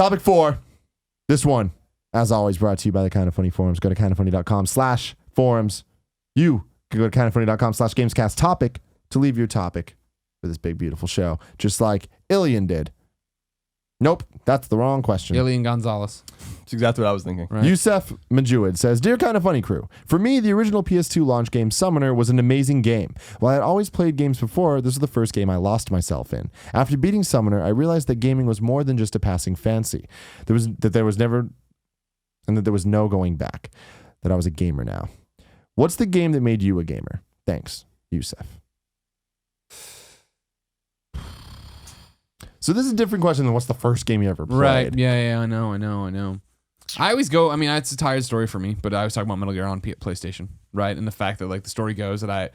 Topic 4. This one, as always, brought to you by the Kind of Funny forums. Go to kindoffunny.com/forums. You can go to kindoffunny.com/gamescast topic to leave your topic for this big, beautiful show, just like Ilian did. Nope, that's the wrong question. Ilian Gonzalez. That's exactly what I was thinking. Right. Yusef Majuid says, Dear Kind of Funny crew, for me, the original PS2 launch game Summoner was an amazing game. While I had always played games before, this was the first game I lost myself in. After beating Summoner, I realized that gaming was more than just a passing fancy. There was no going back. That I was a gamer now. What's the game that made you a gamer? Thanks, Yusef. So this is a different question than what's the first game you ever played. Right. Yeah, I know. I always go, it's a tired story for me, but I was talking about Metal Gear on PlayStation, right? And the fact that like the story goes that I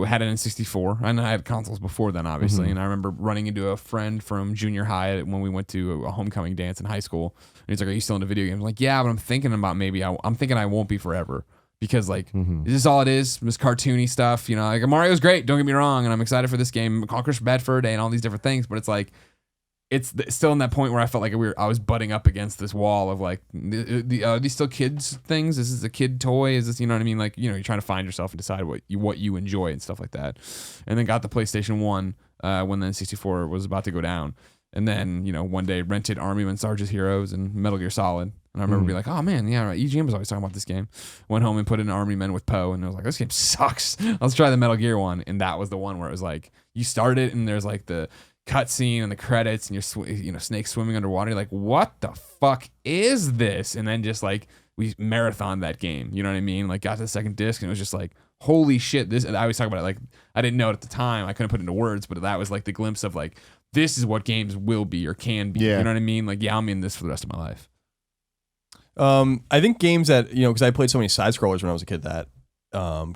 had it in 64, and I had consoles before then, obviously. And I remember running into a friend from junior high when we went to a homecoming dance in high school. And he's like, are you still into video games? I'm like, yeah, but I'm thinking about I'm thinking I won't be forever. Because like, this is all it is. This cartoony stuff, like Mario's great, don't get me wrong. And I'm excited for this game, Conquer's Bad Fur Day and all these different things. But it's like, it's still in that point where I felt like I was butting up against this wall of like, are these still kids things? Is this a kid toy? Is this, you know what I mean? Like, you're trying to find yourself and decide what you enjoy and stuff like that. And then got the PlayStation 1 when the N64 was about to go down. And then, one day rented Army Men Sarge's Heroes and Metal Gear Solid. And I remember being like, oh man, yeah, right. EGM was always talking about this game. Went home and put in Army Men with Poe. And I was like, this game sucks. Let's try the Metal Gear one. And that was the one where it was like, you start it and there's like the cutscene and the credits and you're Snake swimming underwater. You're like, what the fuck is this? And then just like we marathoned that game. You know what I mean? Like got to the second disc and it was just like, holy shit. This. And I always talk about it like I didn't know it at the time. I couldn't put it into words, but that was like the glimpse of like this is what games will be or can be. Yeah. You know what I mean? Like I'm in this for the rest of my life. I think games that because I played so many side scrollers when I was a kid that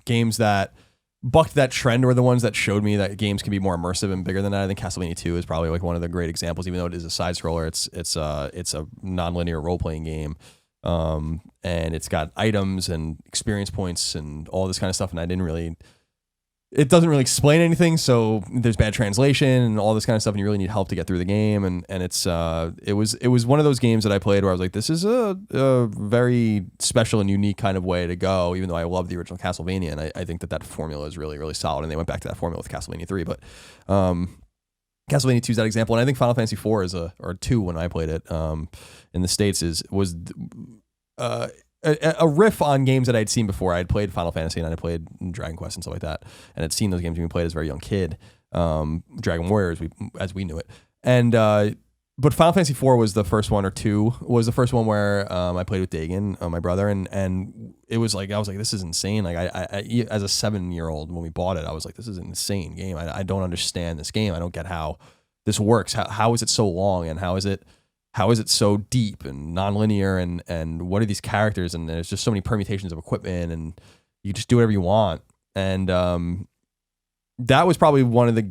games that bucked that trend were the ones that showed me that games can be more immersive and bigger than that. I think Castlevania 2 is probably like one of the great examples, even though it is a side scroller. It's a non-linear role playing game, and it's got items and experience points and all this kind of stuff. And it doesn't really explain anything, so there's bad translation and all this kind of stuff, and you really need help to get through the game. And it was one of those games that I played where I was like, this is a very special and unique kind of way to go, even though I love the original Castlevania, and I think that formula is really, really solid, and they went back to that formula with Castlevania 3, but Castlevania 2 is that example, and I think Final Fantasy 4 or 2 when I played it in the States was a riff on games that I'd seen before. I'd played Final Fantasy and I played Dragon Quest and stuff like that, and I'd seen those games being played as a very young kid. Dragon Warrior as we knew it, and but Final Fantasy 4 was the first one, or 2 was the first one where I played with Dagan, my brother, and it was like I was like, this is insane. Like I as a 7-year-old when we bought it, I was like, this is an insane game. I don't understand this game. I don't get how this works. How is it so long, and how is it so deep and non-linear, and what are these characters? And there's just so many permutations of equipment, and you just do whatever you want. And that was probably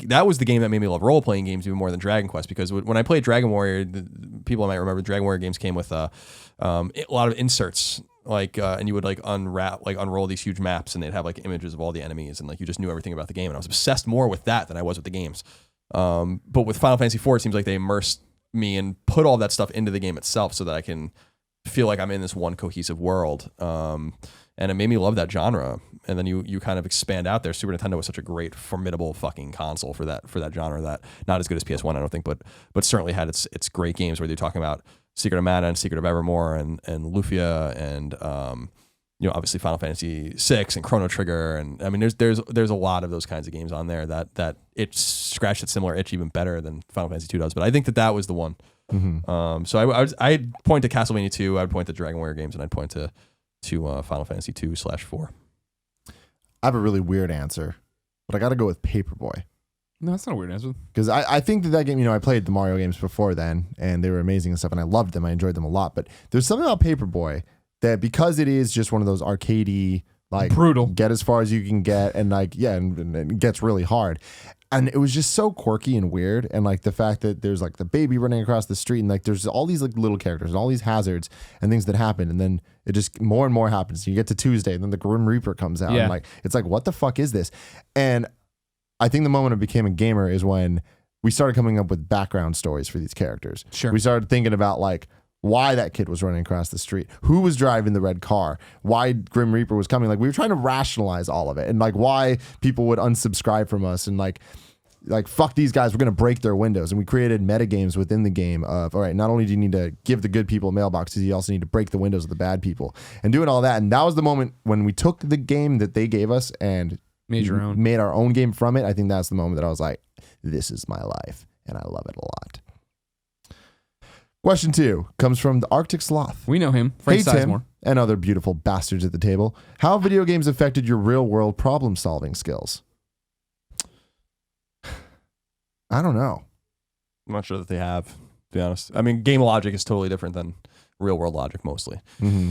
that was the game that made me love role-playing games even more than Dragon Quest, because when I played Dragon Warrior, people might remember Dragon Warrior games came with a lot of inserts, and you would unroll these huge maps, and they'd have like images of all the enemies, and like you just knew everything about the game. And I was obsessed more with that than I was with the games. But with Final Fantasy 4, it seems like they immersed me and put all that stuff into the game itself so that I can feel like I'm in this one cohesive world. And it made me love that genre. And then you kind of expand out there. Super Nintendo was such a great, formidable fucking console for that genre. That not as good as PS1, I don't think, but certainly had its great games, whether you're talking about Secret of Mana and Secret of Evermore and Lufia and obviously Final Fantasy VI and Chrono Trigger, and I mean there's a lot of those kinds of games on there that it scratched its similar itch even better than Final Fantasy 2 does. But I think that was the one. Mm-hmm. So I'd point to Castlevania 2, I'd point to Dragon Warrior games, and I'd point to Final Fantasy 2/4. I have a really weird answer, but I got to go with Paperboy. No, that's not a weird answer. Because I think that game, I played the Mario games before then, and they were amazing and stuff, and I loved them. I enjoyed them a lot. But there's something about Paperboy that, because it is just one of those arcadey, like, brutal, get as far as you can get, and like, yeah, and it gets really hard. And it was just so quirky and weird. And like the fact that there's like the baby running across the street, and like there's all these like little characters and all these hazards and things that happen. And then it just more and more happens. You get to Tuesday, and then the Grim Reaper comes out. Yeah. And like, it's like, what the fuck is this? And I think the moment I became a gamer is when we started coming up with background stories for these characters. Sure. We started thinking about like, why that kid was running across the street, who was driving the red car, why Grim Reaper was coming. Like we were trying to rationalize all of it and like why people would unsubscribe from us and like fuck these guys, we're going to break their windows. And we created metagames within the game of, all right, not only do you need to give the good people mailboxes, you also need to break the windows of the bad people and doing all that. And that was the moment when we took the game that they gave us and made our own game from it. I think that's the moment that I was like, this is my life and I love it a lot. Question 2 comes from the Arctic Sloth. We know him. Frank Hey, Tim, Sizemore. and other beautiful bastards at the table. How have video games affected your real world problem solving skills? I don't know. I'm not sure that they have, to be honest. I mean, game logic is totally different than real world logic mostly. Mm-hmm.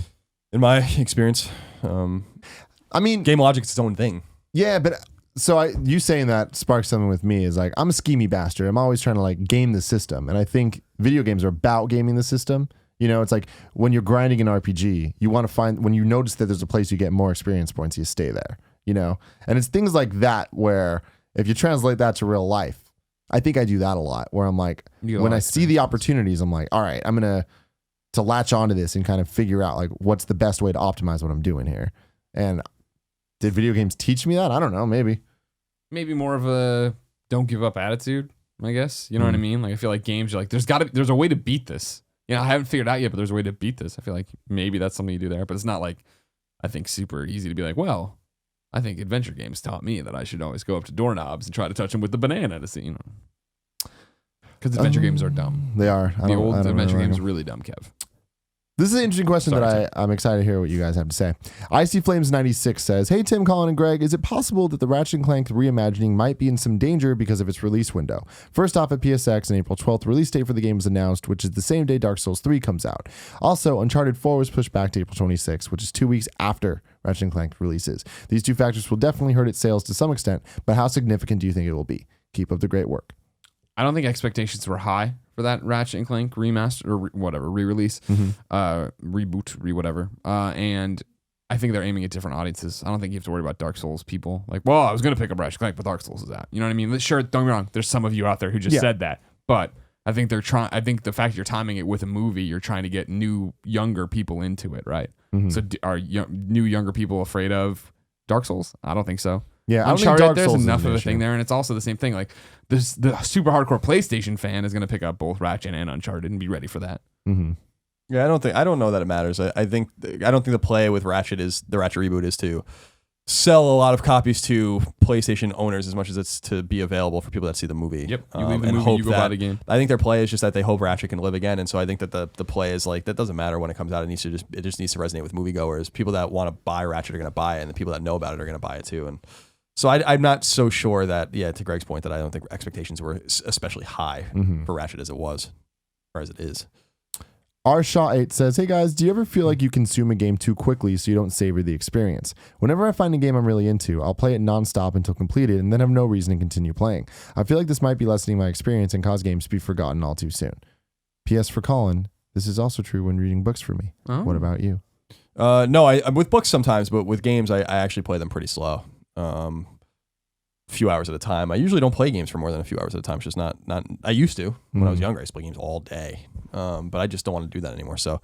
In my experience, I mean, game logic is its own thing. Yeah, but so you saying that sparks something with me is like, I'm a schemy bastard. I'm always trying to like game the system. And I think video games are about gaming the system. You know, it's like when you're grinding an RPG, you want to find, when you notice that there's a place you get more experience points, you stay there, you know? And it's things like that where if you translate that to real life, I think I do that a lot where I'm like, when I see the opportunities, I'm like, all right, I'm going to latch onto this and kind of figure out like what's the best way to optimize what I'm doing here. And did video games teach me that? I don't know. Maybe More of a don't give up attitude, I guess. You know what I mean? Like I feel like games, you're like, there's a way to beat this. You know, I haven't figured out yet, but there's a way to beat this. I feel like maybe that's something you do there, but it's not like, I think super easy to be like, well, I think adventure games taught me that I should always go up to doorknobs and try to touch them with the banana to see, you know. Because adventure games are dumb. They are. The old adventure games are really dumb, Kev. This is an interesting question that I'm excited to hear what you guys have to say. Icy Flames 96 says, hey, Tim, Colin, and Greg, is it possible that the Ratchet & Clank reimagining might be in some danger because of its release window? First off, at PSX, an April 12th release date for the game was announced, which is the same day Dark Souls 3 comes out. Also, Uncharted 4 was pushed back to April 26th, which is 2 weeks after Ratchet & Clank releases. These two factors will definitely hurt its sales to some extent, but how significant do you think it will be? Keep up the great work. I don't think expectations were high for that Ratchet & Clank remaster or whatever, re-release, reboot, whatever. And I think they're aiming at different audiences. I don't think you have to worry about Dark Souls people. Like, well, I was going to pick up Ratchet & Clank, but Dark Souls is out. You know what I mean? Sure, don't get me wrong. There's some of you out there who just said that. But I think I think the fact you're timing it with a movie, you're trying to get new, younger people into it, right? Mm-hmm. So are new, younger people afraid of Dark Souls? I don't think so. Yeah, I Uncharted, don't think there's enough of a thing there, and it's also the same thing. Like the super hardcore PlayStation fan is going to pick up both Ratchet and Uncharted and be ready for that. Mm-hmm. Yeah, I don't know that it matters. I don't think the play with Ratchet is the Ratchet reboot is to sell a lot of copies to PlayStation owners as much as it's to be available for people that see the movie. Yep, you leave the movie, you go buy the game. I think their play is just that they hope Ratchet can live again, and so I think that the play is like that doesn't matter when it comes out. It just needs to resonate with moviegoers. People that want to buy Ratchet are going to buy it, and the people that know about it are going to buy it too. And so I'm not so sure that, to Greg's point, that I don't think expectations were especially high for Ratchet as it was, or as it is. R Shaw 8 says, hey guys, do you ever feel like you consume a game too quickly so you don't savor the experience? Whenever I find a game I'm really into, I'll play it nonstop until completed and then have no reason to continue playing. I feel like this might be lessening my experience and cause games to be forgotten all too soon. P.S. for Colin, this is also true when reading books for me. Oh. What about you? No, I'm with books sometimes, but with games, I actually play them pretty slow. A few hours at a time. I usually don't play games for more than a few hours at a time. It's just not. I used to when I was younger. I used to play games all day, but I just don't want to do that anymore. So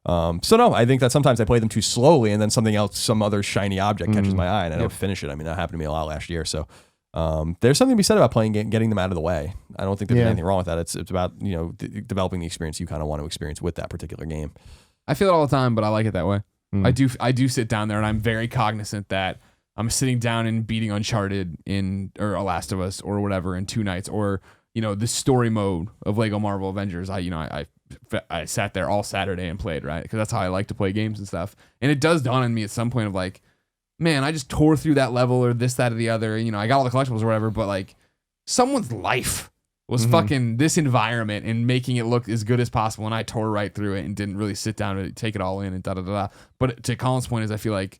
no, I think that sometimes I play them too slowly, and then something else, some other shiny object catches my eye, and I don't finish it. I mean, that happened to me a lot last year. So there's something to be said about playing, getting them out of the way. I don't think there's anything wrong with that. It's about developing the experience you kind of want to experience with that particular game. I feel it all the time, but I like it that way. I do sit down there, and I'm very cognizant that I'm sitting down and beating Uncharted or Last of Us or whatever in 2 nights, or the story mode of Lego Marvel Avengers. I sat there all Saturday and played, right? Because that's how I like to play games and stuff. And it does dawn on me at some point of like, man, I just tore through that level or this, that, or the other. I got all the collectibles or whatever, but like someone's life was fucking this environment and making it look as good as possible, and I tore right through it and didn't really sit down and take it all in and da-da-da-da. But to Colin's point is I feel like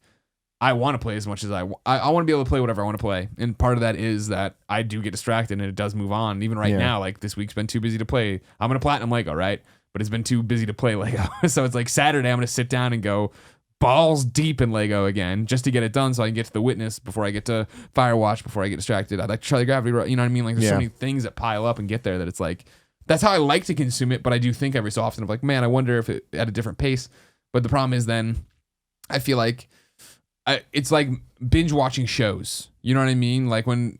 I want to play as much as I want to be able to play whatever I want to play. And part of that is that I do get distracted and it does move on. And even right now, like this week's been too busy to play. I'm going to platinum Lego, right? But it's been too busy to play Lego. So it's like Saturday, I'm going to sit down and go balls deep in Lego again just to get it done so I can get to The Witness before I get to Firewatch, before I get distracted. I'd like to try the Gravity, you know what I mean? Like there's so many things that pile up and get there that it's like, that's how I like to consume it. But I do think every so often of like, man, I wonder if it at a different pace. But the problem is then I feel like it's like binge watching shows. You know what I mean? Like when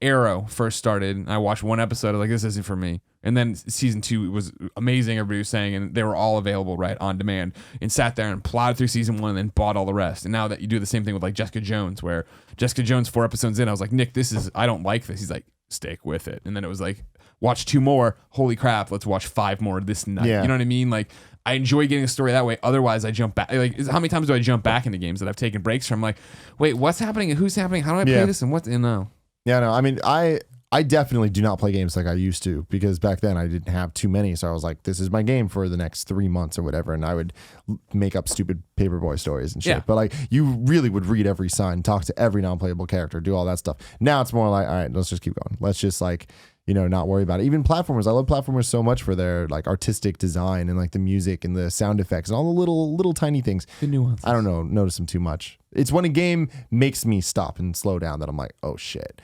Arrow first started, I watched one episode. I was like, this isn't for me. And then season 2 was amazing. Everybody was saying, and they were all available right on demand. And sat there and plowed through season 1 and then bought all the rest. And now that you do the same thing with like Jessica Jones, where Jessica Jones 4 episodes in, I was like, Nick, I don't like this. He's like, stick with it. And then it was like, watch 2 more. Holy crap, let's watch 5 more this night. Yeah. You know what I mean? Like, I enjoy getting a story that way. Otherwise, I jump back. Like, how many times do I jump back into games that I've taken breaks from? Like, wait, what's happening? And who's happening? How do I play this? And what? No. Yeah, no. I mean, I definitely do not play games like I used to, because back then I didn't have too many. So I was like, this is my game for the next 3 months or whatever. And I would make up stupid paperboy stories and shit. Yeah. But like, you really would read every sign, talk to every non-playable character, do all that stuff. Now it's more like, all right, let's just keep going. Let's just like, not worry about it. Even platformers. I love platformers so much for their like artistic design and like the music and the sound effects and all the little tiny things. The nuances. I don't know, notice them too much. It's when a game makes me stop and slow down that I'm like, oh shit.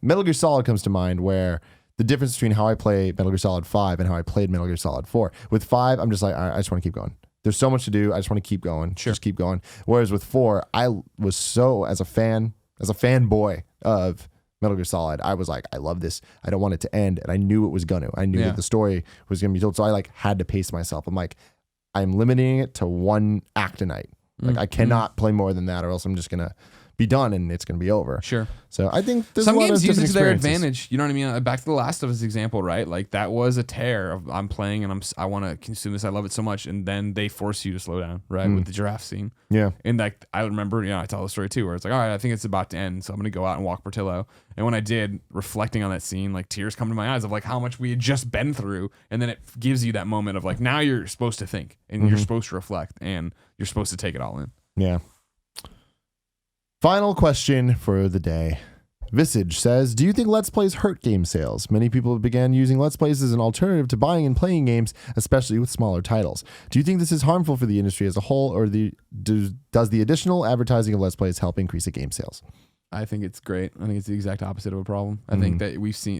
Metal Gear Solid comes to mind, where the difference between how I play Metal Gear Solid 5 and how I played Metal Gear Solid 4. With 5, I'm just like, I just want to keep going. There's so much to do. I just want to keep going. Sure. Just keep going. Whereas with 4, I was so, as a fanboy of Metal Gear Solid, I was like, I love this. I don't want it to end. And I knew it was going to. I knew that the story was going to be told. So I like had to pace myself. I'm like, I'm limiting it to 1 act a night. Like I cannot play more than that, or else I'm just going to be done and it's going to be over. Sure. So I think there's some a lot games of use it different to their experiences. advantage. You know what I mean? Back to the Last of Us example, right? Like that was a tear of I'm playing and I want to consume this. I love it so much, and then they force you to slow down, right? With the giraffe scene. Yeah. And like I remember, I tell the story too, where it's like, all right, I think it's about to end, so I'm gonna go out and walk Portillo. And when I did, reflecting on that scene, like tears come to my eyes of like how much we had just been through, and then it gives you that moment of like now you're supposed to think and you're supposed to reflect and you're supposed to take it all in. Yeah. Final question for the day. Visage says, do you think Let's Plays hurt game sales? Many people began using Let's Plays as an alternative to buying and playing games, especially with smaller titles. Do you think this is harmful for the industry as a whole, or does the additional advertising of Let's Plays help increase the game sales? I think it's great. I think it's the exact opposite of a problem. I think that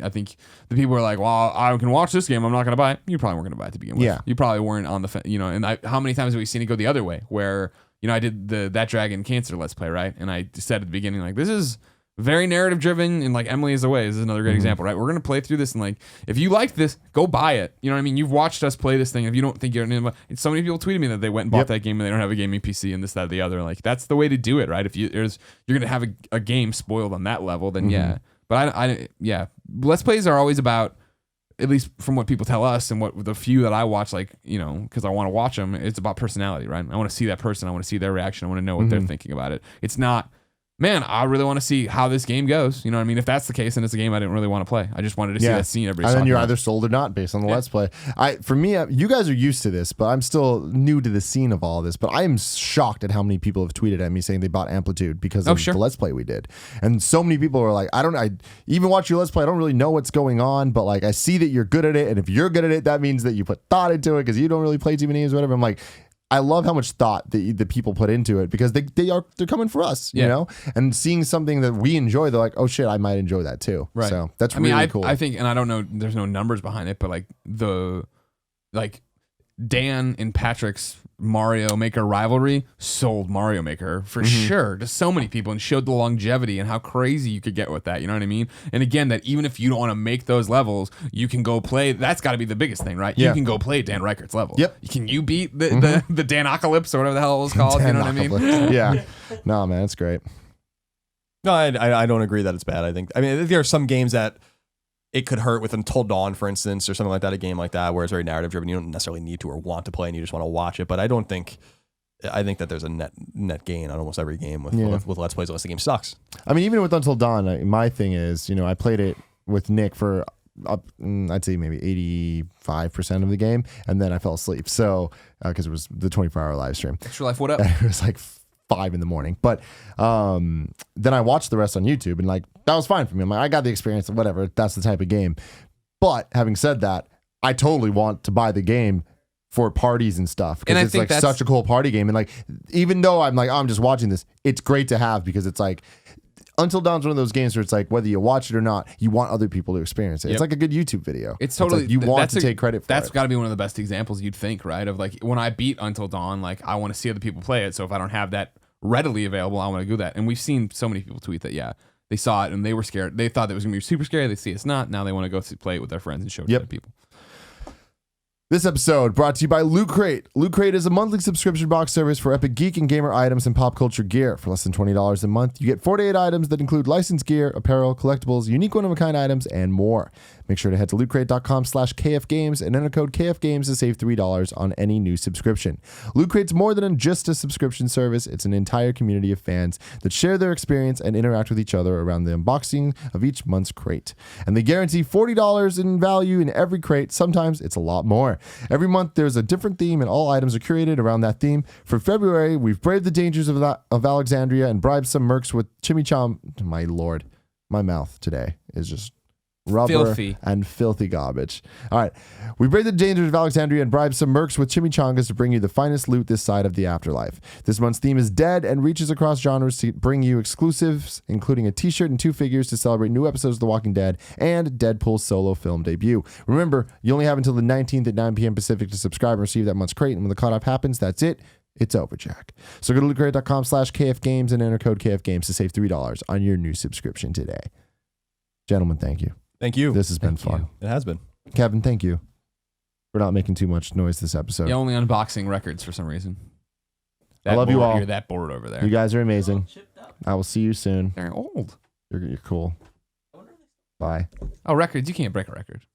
I think the people are like, well, I can watch this game, I'm not going to buy it. You probably weren't going to buy it to begin with. Yeah. You probably weren't on the, and how many times have we seen it go the other way where, I did That Dragon Cancer Let's Play, right? And I said at the beginning, like, this is very narrative driven, and like Emily is Away. This is another great example, right? We're going to play through this, and like, if you like this, go buy it. You know what I mean? You've watched us play this thing. If you don't think you're, so many people tweeted me that they went and bought that game and they don't have a gaming PC and this, that, the other. Like, that's the way to do it, right? If you're going to have a game spoiled on that level, then yeah. But I Let's Plays are always about, at least from what people tell us and what the few that I watch, like, because I want to watch them, it's about personality, right? I want to see that person. I want to see their reaction. I want to know what they're thinking about it. It's not, man, I really want to see how this game goes. You know what I mean? If that's the case, then it's a game I didn't really want to play. I just wanted to see that scene every And then you're about. either sold or not based on the Let's Play. For me, you guys are used to this, but I'm still new to the scene of all this. But I am shocked at how many people have tweeted at me saying they bought Amplitude because of the Let's Play we did. And so many people were like, I even watch your Let's Play, I don't really know what's going on, but like I see that you're good at it. And if you're good at it, that means that you put thought into it because you don't really play too many games or whatever. I'm like, I love how much thought the people put into it because they're coming for us, you know, and seeing something that we enjoy, they're like, oh shit, I might enjoy that too. Right. So that's really cool. I think, and I don't know, there's no numbers behind it, but like Dan and Patrick's Mario Maker rivalry sold Mario Maker for sure to so many people and showed the longevity and how crazy you could get with that. You know what I mean? And again, that even if you don't want to make those levels, you can go play. That's got to be the biggest thing, right? Yeah. You can go play Dan Reichert's level. Yep. Can you beat the Danocalypse or whatever the hell it was called? You know what I mean? Yeah. No, man, it's great. No, I don't agree that it's bad. I think there are some games that it could hurt with Until Dawn, for instance, or something like that, a game like that, where it's very narrative driven. You don't necessarily need to or want to play and you just want to watch it. But I think that there's a net gain on almost every game with Let's Plays unless the game sucks. I mean, even with Until Dawn, my thing is, I played it with Nick for I'd say maybe 85% of the game, and then I fell asleep. So because it was the 24-hour live stream. Extra Life, what up? It was like 5 a.m. But then I watched the rest on YouTube, and like that was fine for me. I'm like, I got the experience of whatever. That's the type of game. But having said that, I totally want to buy the game for parties and stuff because it's like such a cool party game. And like, even though I'm like, oh, I'm just watching this, it's great to have because it's like, Until Dawn's one of those games where it's like, whether you watch it or not, you want other people to experience it. Yep. It's like a good YouTube video. It's totally like you want to take credit for That's it. got to be one of the best examples you'd think, right? Of like when I beat Until Dawn, like I want to see other people play it. So if I don't have that readily available, I want to do that. And we've seen so many people tweet that, yeah, they saw it and they were scared. They thought it was gonna be super scary. They see it's not. Now they want to go play it with their friends and show it to other people. This episode brought to you by Loot Crate. Loot Crate is a monthly subscription box service for epic geek and gamer items and pop culture gear. For less than $20 a month, you get 48 items that include licensed gear, apparel, collectibles, unique one-of-a-kind items, and more. Make sure to head to lootcrate.com/kfgames and enter code KFGames to save $3 on any new subscription. Loot Crate's more than just a subscription service. It's an entire community of fans that share their experience and interact with each other around the unboxing of each month's crate. And they guarantee $40 in value in every crate. Sometimes it's a lot more. Every month there's a different theme and all items are curated around that theme. For February, we've braved the dangers of Alexandria and bribed some mercs with chimicham. My lord, my mouth today is just rubber Filthy. and filthy garbage. All right. We braved the dangers of Alexandria and bribed some mercs with chimichangas to bring you the finest loot this side of the afterlife. This month's theme is Dead and reaches across genres to bring you exclusives, including a t-shirt and 2 figures to celebrate new episodes of The Walking Dead and Deadpool's solo film debut. Remember, you only have until the 19th at 9 p.m. Pacific to subscribe and receive that month's crate. And when the cutoff happens, that's it. It's over, Jack. So go to lootcrate.com/kfgames and enter code KFGames to save $3 on your new subscription today. Gentlemen, thank you. Thank you. This has been fun. It has been. Kevin, thank you for not making too much noise this episode. Yeah, only unboxing records for some reason. I love you all. You're that bored over there. You guys are amazing. I will see you soon. They're old. You're cool. Bye. Oh, records. You can't break a record.